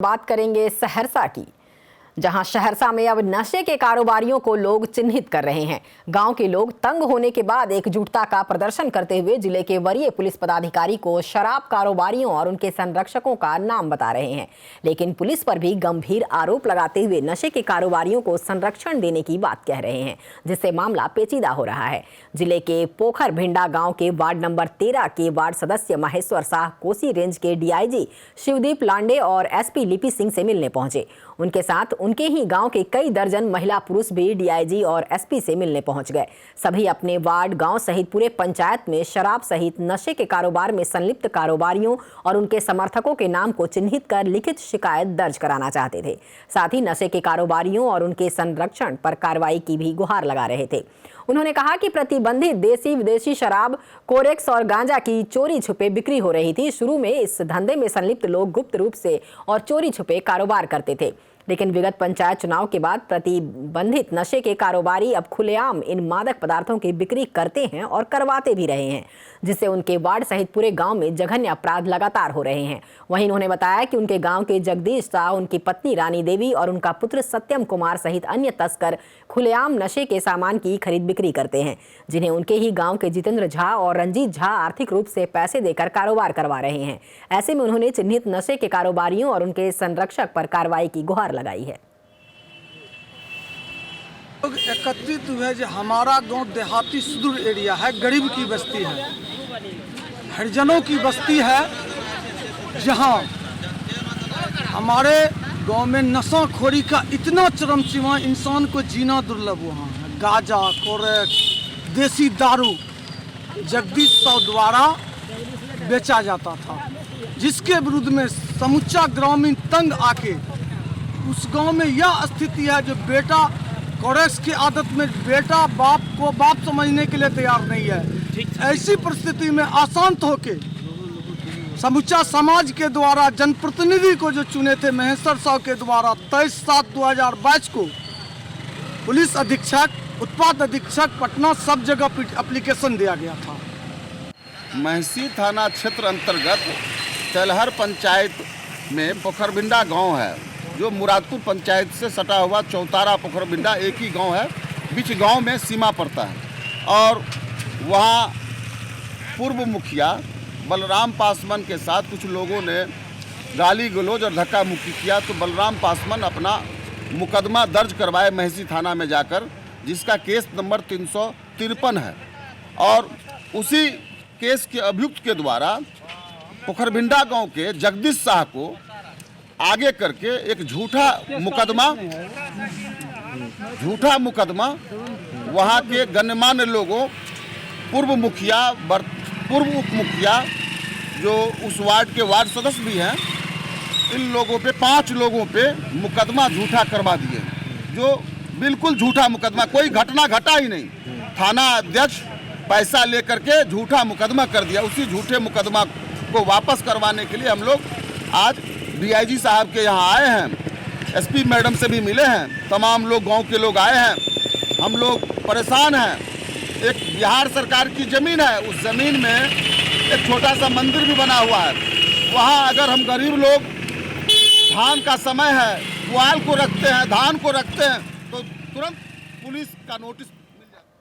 बात करेंगे सहरसा की, जहां सहरसा में अब नशे के कारोबारियों को लोग चिन्हित कर रहे हैं। गांव के लोग तंग होने के बाद एकजुटता का प्रदर्शन करते हुए जिले के वरीय पुलिस पदाधिकारी को शराब कारोबारियों और उनके संरक्षकों का नाम बता रहे हैं। लेकिन पुलिस पर भी गंभीर आरोप लगाते हुए नशे के कारोबारियों को संरक्षण देने की बात कह रहे हैं, जिससे मामला पेचीदा हो रहा है। जिले के पोखर भिंडा गांव के वार्ड नंबर 13 के वार्ड सदस्य महेश्वर शाह कोसी रेंज के डीआईजी शिवदीप लांडे और एसपी लिपि सिंह से मिलने पहुंचे। उनके साथ उनके ही गांव के कई दर्जन महिला पुरुष भी डीआईजी और एसपी से मिलने पहुंच गए। सभी अपने वार्ड, गांव सहित पूरे पंचायत में शराब सहित नशे के कारोबार में संलिप्त कारोबारियों और उनके समर्थकों के नाम को चिन्हित कर लिखित शिकायत दर्ज कराना चाहते थे। साथ ही नशे के कारोबारियों और उनके संरक्षण पर कार्रवाई की भी गुहार लगा रहे थे। उन्होंने कहा कि प्रतिबंधित देसी विदेशी शराब, कोरेक्स और गांजा की चोरी छुपे बिक्री हो रही थी। शुरू में इस धंधे में संलिप्त लोग गुप्त रूप से और चोरी छुपे कारोबार करते थे, लेकिन विगत पंचायत चुनाव के बाद प्रतिबंधित नशे के कारोबारी अब खुलेआम इन मादक पदार्थों की बिक्री करते हैं और करवाते भी रहे हैं, जिससे उनके वार्ड सहित पूरे गांव में जघन्य अपराध लगातार हो रहे हैं। वहीं उन्होंने बताया कि उनके गांव के जगदीश शाह, उनकी पत्नी रानी देवी और उनका पुत्र सत्यम कुमार सहित अन्य तस्कर खुलेआम नशे के सामान की खरीद बिक्री करते हैं, जिन्हें उनके ही गाँव के जितेंद्र झा और रंजीत झा आर्थिक रूप से पैसे देकर कारोबार करवा रहे हैं। ऐसे में उन्होंने चिन्हित नशे के कारोबारियों और उनके संरक्षक पर कार्रवाई की गुहार लगाई है। लोग एकत्रित हुए जो हमारा गांव देहाती सुदूर एरिया है, गरीब की बस्ती है, हरिजनों की बस्ती है, जहां हमारे गांव में नशाखोरी का इतना चरम सीमा, इंसान को जीना दुर्लभ वहाँ है। गांजा, कोरेक्स, देसी दारू जगदीश शाह द्वारा बेचा जाता था, जिसके विरुद्ध में समूचा ग्रामीण तंग आके उस गांव में यह स्थिति है जो बेटा कोरेक्स की आदत में बेटा बाप को बाप समझने के लिए तैयार नहीं है। ऐसी परिस्थिति में अशांत होके समूचा समाज के द्वारा जनप्रतिनिधि को जो चुने थे महेश्वर शाह के द्वारा 23/7/2022 को पुलिस अधीक्षक, उत्पाद अधीक्षक पटना सब जगह एप्लीकेशन दिया गया था। महसी थाना क्षेत्र अंतर्गत तेलहर पंचायत में पोखरबिंडा गांव है, जो मुरादपुर पंचायत से सटा हुआ चौतारा पोखरबिंडा एक ही गांव है। बीच गांव में सीमा पड़ता है और वहां पूर्व मुखिया बलराम पासवान के साथ कुछ लोगों ने गाली गलौज और धक्का मुक्की किया, तो बलराम पासवान अपना मुकदमा दर्ज करवाए महसी थाना में जाकर, जिसका केस नंबर 353 है। और उसी केस के अभियुक्त के द्वारा पोखरबिंडा गांव के जगदीश शाह को आगे करके एक झूठा मुकदमा वहां के गणमान्य लोगों, पूर्व मुखिया, पूर्व उप मुखिया, जो उस वार्ड के वार्ड सदस्य भी हैं, इन लोगों पे 5 लोगों पे मुकदमा झूठा करवा दिए, जो बिल्कुल झूठा मुकदमा, कोई घटना घटा ही नहीं। थाना अध्यक्ष पैसा लेकर के झूठा मुकदमा कर दिया। उसी झूठे मुकदमा को वापस करवाने के लिए हम लोग आज डीआईजी साहब के यहाँ आए हैं, एसपी मैडम से भी मिले हैं, तमाम लोग गांव के लोग आए हैं। हम लोग परेशान हैं। एक बिहार सरकार की ज़मीन है, उस ज़मीन में एक छोटा सा मंदिर भी बना हुआ है। वहाँ अगर हम गरीब लोग धान का समय है, पुआल को रखते हैं, धान को रखते हैं, तो तुरंत पुलिस का नोटिस